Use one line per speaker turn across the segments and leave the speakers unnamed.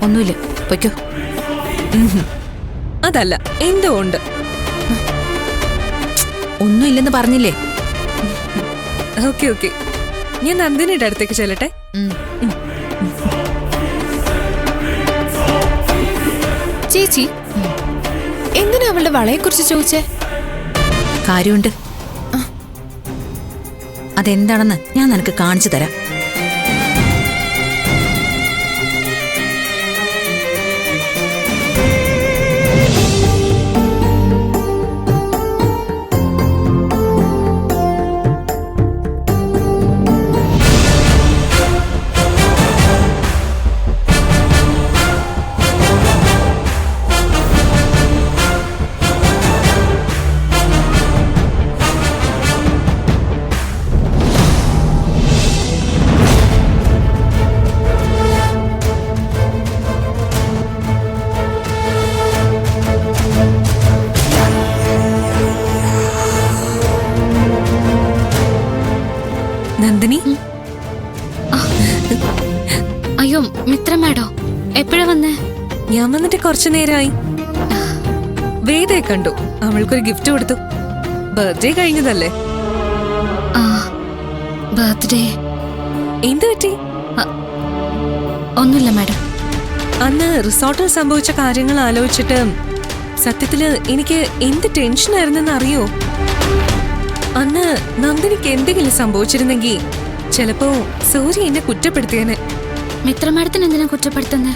ഒന്നുമില്ല, പൊയ്ക്കോ.
അതല്ല, എന്തോ ഉണ്ട്.
ഒന്നുമില്ലെന്ന് പറഞ്ഞില്ലേ?
ഓക്കെ ഓക്കെ, ഞാൻ നന്ദിനിയുടെ അടുത്തേക്ക് ചെല്ലട്ടെ.
ചേച്ചി, എന്തിനാ അവളുടെ വളയെക്കുറിച്ച് ചോദിച്ചേ?
കാര്യമുണ്ട്. അതെന്താണെന്ന് ഞാൻ നിനക്ക് കാണിച്ചു തരാം.
നന്ദിനി,
അയ്യോ മിത്ര മാഡോ, എപ്പോഴാ വന്നേ?
ഞാൻ വന്നിട്ട് കുറച്ചു നേരമായി. വേദയെ കണ്ടു, അവൾക്കൊരു ഗിഫ്റ്റ് കൊടുത്തു. ബർത്ത്ഡേ കഴിഞ്ഞതല്ലേ?
ബർത്ത്ഡേ
എന്ത് പറ്റി?
ഒന്നുമില്ല മാഡം.
അന്ന് റിസോർട്ടിൽ സംഭവിച്ച കാര്യങ്ങൾ ആലോചിച്ചിട്ട് സത്യത്തില് എനിക്ക് എന്ത് ടെൻഷനായിരുന്നെന്ന് അറിയോ? അന്ന് നന്ദിനിക്ക് എന്തെങ്കിലും സംഭവിച്ചിരുന്നെങ്കിൽ ചിലപ്പോ സൂര്യ എന്നെ കുറ്റപ്പെടുത്തിയേനെ.
മിത്ര മാഡത്തിന് എന്തിനാ കുറ്റപ്പെടുത്തുന്നേ?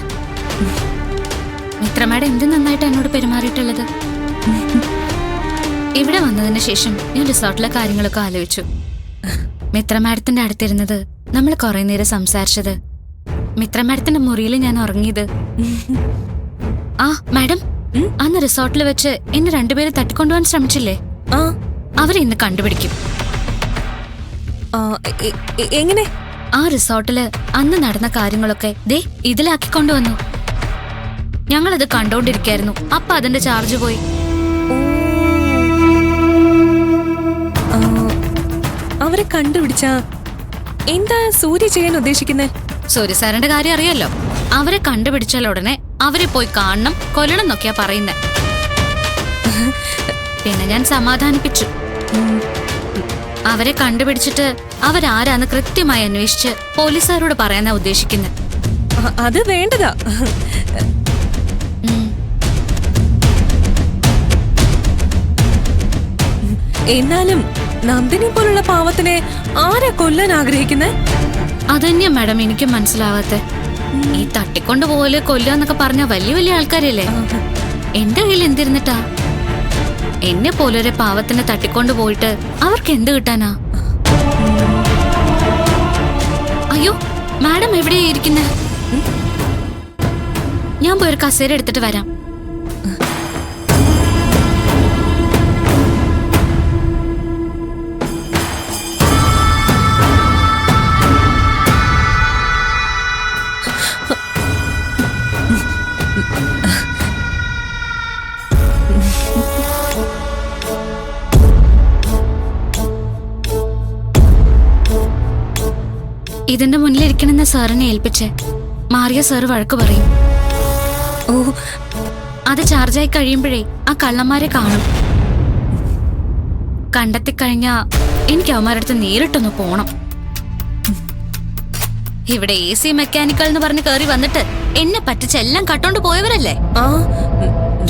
മിത്ര മാഡം എന്ത് നന്നായിട്ട് എന്നോട് പെരുമാറിയിട്ടുള്ളത്. ഇവിടെ വന്നതിന് ശേഷം ഞാൻ റിസോർട്ടിലെ കാര്യങ്ങളൊക്കെ ആലോചിച്ചു. മിത്ര മാഡത്തിന്റെ അടുത്തിരുന്നത്, നമ്മൾ കുറെ നേരം സംസാരിച്ചത്, മിത്ര മാഡത്തിന്റെ മുറിയിൽ ഞാൻ ഉറങ്ങിയത്. ആ മാഡം, അന്ന് റിസോർട്ടിൽ വെച്ച് എന്നെ രണ്ടുപേരെ തട്ടിക്കൊണ്ടുപോകാൻ ശ്രമിച്ചില്ലേ? അവരെ ഇന്ന് കണ്ടുപിടിക്കും.
എങ്ങനെ?
ആ റിസോർട്ടില് അന്ന് നടന്ന കാര്യങ്ങളൊക്കെ ദേ ഇതിലാക്കിക്കൊണ്ടുവന്നു. ഞങ്ങളത് കണ്ടോണ്ടിരിക്കായിരുന്നു. അപ്പൊ അതിന്റെ ചാർജ് പോയി.
അവരെ കണ്ടുപിടിച്ച എന്താ സൂര്യ ചെയ്യാൻ ഉദ്ദേശിക്കുന്നേ?
സൂര്യ സാറിന്റെ കാര്യം അറിയാലോ. അവരെ കണ്ടുപിടിച്ചാൽ ഉടനെ അവരെ പോയി കാണണം, കൊല്ലണം എന്നൊക്കെയാ പറയുന്നേ. പിന്നെ ഞാൻ സമാധാനിപ്പിച്ചു. അവരെ കണ്ടുപിടിച്ചിട്ട് അവരാരാന്ന് കൃത്യമായി അന്വേഷിച്ച് പോലീസുകാരോട് പറയാനാ ഉദ്ദേശിക്കുന്നത്.
അത് വേണ്ടതാ. എന്നാലും നന്ദിനി പോലുള്ള പാവത്തിനെ ആരാ കൊല്ലാൻ ആഗ്രഹിക്കുന്നേ?
അതന്നെയാ മാഡം എനിക്ക് മനസ്സിലാവാത്തെ. ഈ തട്ടിക്കൊണ്ടുപോലെ കൊല്ലാന്നൊക്കെ പറഞ്ഞ വലിയ വലിയ ആൾക്കാരല്ലേ. എന്റെ കയ്യിൽ എന്തിരുന്നിട്ടാ? എന്നെ പോലൊരു പാവത്തിനെ തട്ടിക്കൊണ്ടു പോയിട്ട് അവർക്ക് എന്ത് കിട്ടാനാ? അയ്യോ മാഡം എവിടെയാ ഇരിക്കുന്നെ? ഞാൻ പോയൊരു കസേര എടുത്തിട്ട് വരാം. ഇതിന്റെ മുന്നിലിരിക്കണമെന്ന സാറിനെ ഏൽപ്പിച്ച് മാറിയ സാറ് വഴക്ക് പറയും. ഓ, അത് ചാർജായി കഴിയുമ്പോഴേ ആ കള്ളന്മാരെ കാണും. കണ്ടെത്തിക്കഴിഞ്ഞാ എനിക്ക് അവന്മാരടുത്ത് നേരിട്ടൊന്ന് പോണം. ഇവിടെ AC മെക്കാനിക്കൽ എന്ന് പറഞ്ഞ് കയറി വന്നിട്ട് എന്നെ പറ്റിച്ചെല്ലാം കട്ടോണ്ട് പോയവരല്ലേ.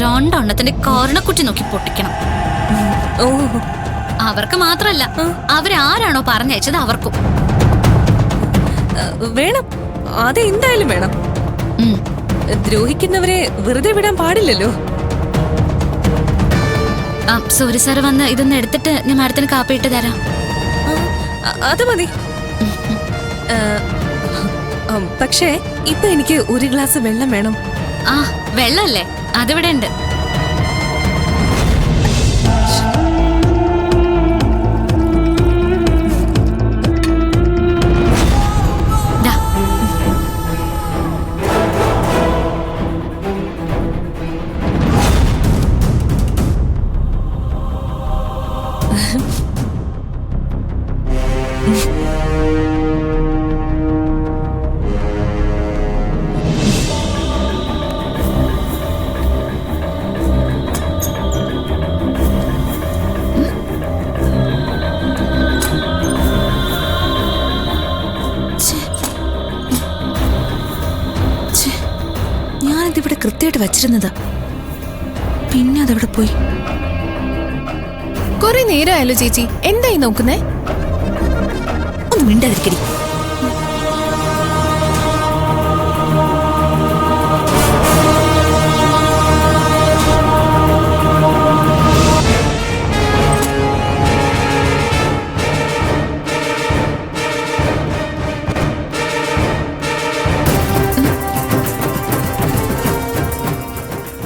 രണ്ടെണ്ണത്തിന്റെ കോർണക്കുറ്റി നോക്കി പൊട്ടിക്കണം. അവർക്ക് മാത്രല്ല, അവരാരാണോ പറഞ്ഞയച്ചത് അവർക്കും
വേണം. അതെന്തായാലും വേണം. ദ്രോഹിക്കുന്നവരെ വെറുതെ വിടാൻ പാടില്ലല്ലോ.
സൂര്യ സാറ് വന്ന് ഇതൊന്ന് എടുത്തിട്ട് ഞാൻ മാഡത്തിന് കാപ്പിയിട്ട് തരാം.
അത് മതി. പക്ഷേ ഇപ്പൊ എനിക്ക് ഒരു ഗ്ലാസ് വെള്ളം വേണം.
വെള്ളല്ലേ? അതിവിടെ ഉണ്ട്.
ഞാനിതിവിടെ കൃത്യമായിട്ട് വച്ചിരുന്നതാ. പിന്നെ അതെവിടെ പോയി?
കുറെ നേരമായല്ലോ ചേച്ചി, എന്തായി നോക്കുന്നേ?
ഒന്ന് മിണ്ടാതിരിക്കടി.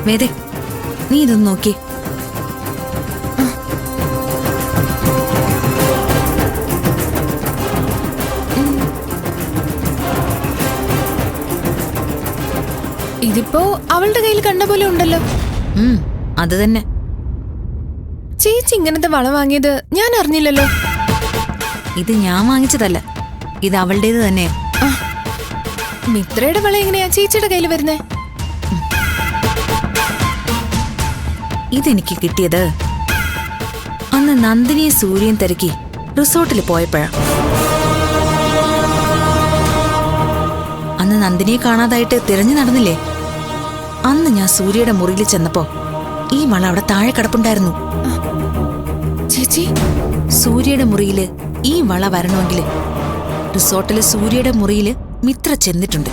വേദേ, നീ ഇതൊന്ന് നോക്കി.
ഇതിപ്പോ അവളുടെ കയ്യിൽ കണ്ട പോലെ ഉണ്ടല്ലോ.
അത് തന്നെ.
ചേച്ചി ഇങ്ങനത്തെ വള വാങ്ങിയത് ഞാൻ അറിഞ്ഞില്ലല്ലോ.
ഇത് ഞാൻ വാങ്ങിച്ചതല്ല, ഇത് അവളുടേത് തന്നെയാ.
മിത്രയുടെ വള എങ്ങനെയാ ചേച്ചിയുടെ കയ്യിൽ വരുന്നേ?
ഇതെനിക്ക് കിട്ടിയത് അന്ന് നന്ദിനിയെ സൂര്യൻ തിരക്കി റിസോർട്ടിൽ പോയപ്പോഴാ. അന്ന് നന്ദിനിയെ കാണാതായിട്ട് തിരഞ്ഞു നടന്നില്ലേ? അന്ന് ഞാൻ സൂര്യയുടെ മുറിയിൽ ചെന്നപ്പോ ഈ വള അവിടെ താഴെ കിടപ്പുണ്ടായിരുന്നു.
ചേച്ചി,
സൂര്യയുടെ മുറിയില് ഈ വള വരണമെങ്കില് റിസോർട്ടില് സൂര്യയുടെ മുറിയില് മിത്ര ചെന്നിട്ടുണ്ട്.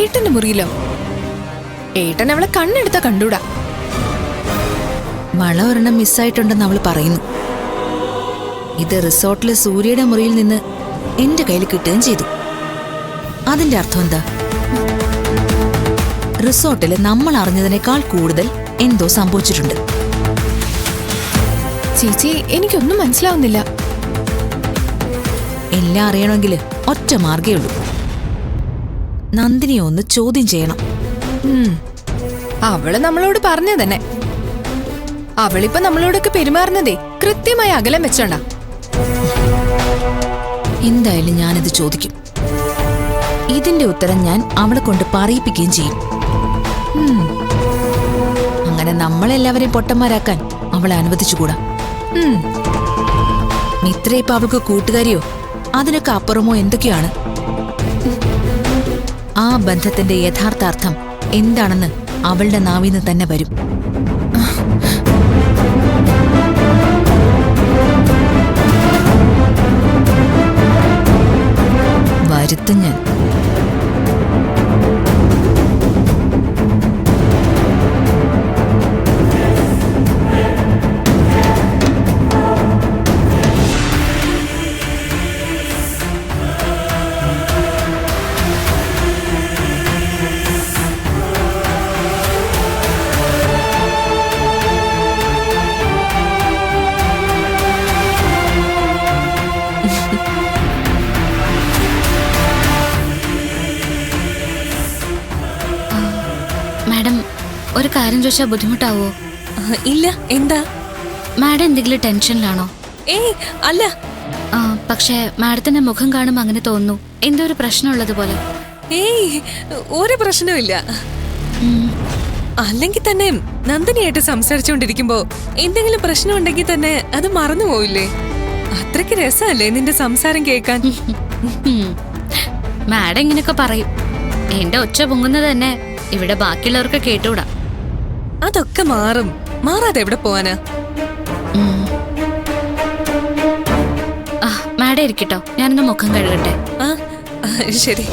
ഏട്ടന്റെ മുറിയിലോ? ഏട്ടൻ അവളെ കണ്ണെടുത്താ കണ്ടൂടാ.
വള ഒരെണ്ണം മിസ്സായിട്ടുണ്ടെന്ന് അവള് പറയുന്നു. ഇത് റിസോർട്ടിലെ സൂര്യയുടെ മുറിയിൽ നിന്ന് എന്റെ കയ്യിൽ കിട്ടുകയും ചെയ്തു. അതിന്റെ അർത്ഥം എന്താ? റിസോർട്ടില് നമ്മൾ അറിഞ്ഞതിനേക്കാൾ കൂടുതൽ എന്തോ സംഭവിച്ചിട്ടുണ്ട്.
ചേച്ചി, എനിക്കൊന്നും മനസ്സിലാവുന്നില്ല.
എല്ലാം അറിയണമെങ്കിൽ ഒറ്റ മാർഗേ ഉള്ളൂ. നന്ദിനിയെ ഒന്ന് ചോദ്യം ചെയ്യണം.
അവള് നമ്മളോട് പറഞ്ഞു തന്നെ. അവളിപ്പോ നമ്മളോടൊക്കെ പെരുമാറുന്നതേ കൃത്യമായി അകലം വെച്ചോണ്ടാ.
എന്തായാലും ഞാനിത് ചോദിക്കും. ഇതിന്റെ ഉത്തരം ഞാൻ അവളെ കൊണ്ട് പറയിപ്പിക്കുകയും ചെയ്യും. അങ്ങനെ നമ്മളെല്ലാവരെയും പൊട്ടന്മാരാക്കാൻ അവളെ അനുവദിച്ചുകൂടാ. മിത്ര ഇപ്പൊ അവൾക്ക് കൂട്ടുകാരിയോ അതിനൊക്കെ അപ്പുറമോ എന്തൊക്കെയാണ്. ആ ബന്ധത്തിന്റെ യഥാർത്ഥാർത്ഥം എന്താണെന്ന് അവളുടെ നാവിന്ന് തന്നെ വരും. വരുത്തും ഞാൻ.
മാഡം, ഒരു കാര്യം ചോദിച്ചാൽ ബുദ്ധിമുട്ടാവോ?
ഇല്ല. എന്താ?
മാഡം എന്തെങ്കിലും ടെൻഷനിലാണോ?
ഏയ് അല്ല.
പക്ഷേ മാഡത്തിന്റെ മുഖം കാണുമ്പോൾ അങ്ങനെ തോന്നുന്നു, എന്തോ ഒരു പ്രശ്നമുള്ളത് പോലെ.
ഏയ്, ഒരു പ്രശ്നമില്ല. അല്ലെങ്കിൽ തന്നെ നന്ദിനിയായിട്ട് സംസാരിച്ചുകൊണ്ടിരിക്കുമ്പോ എന്തെങ്കിലും പ്രശ്നമുണ്ടെങ്കിൽ തന്നെ അത് മറന്നു പോയില്ലേ? അത്രയ്ക്ക് രസമല്ലേ നിന്റെ സംസാരം കേൾക്കാൻ?
മാഡം ഇങ്ങനെയൊക്കെ പറയും. എന്റെ ഒച്ച പൊങ്ങുന്നത് തന്നെ ഇവിടെ ബാക്കിയുള്ളവർക്ക് കേട്ടൂടാ.
അതൊക്കെ മാറും. മാറാതെ എവിടെ പോവാനാ?
മാഡം ഇരിക്കട്ടോ, ഞാനൊന്ന് മുഖം കഴുകട്ടെ.
ശരി.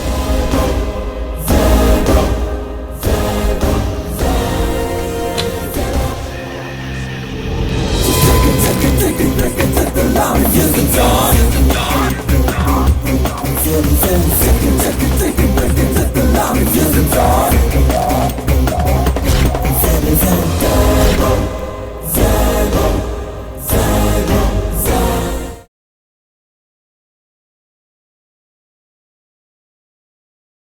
Take it, take it, take it, take it, take it,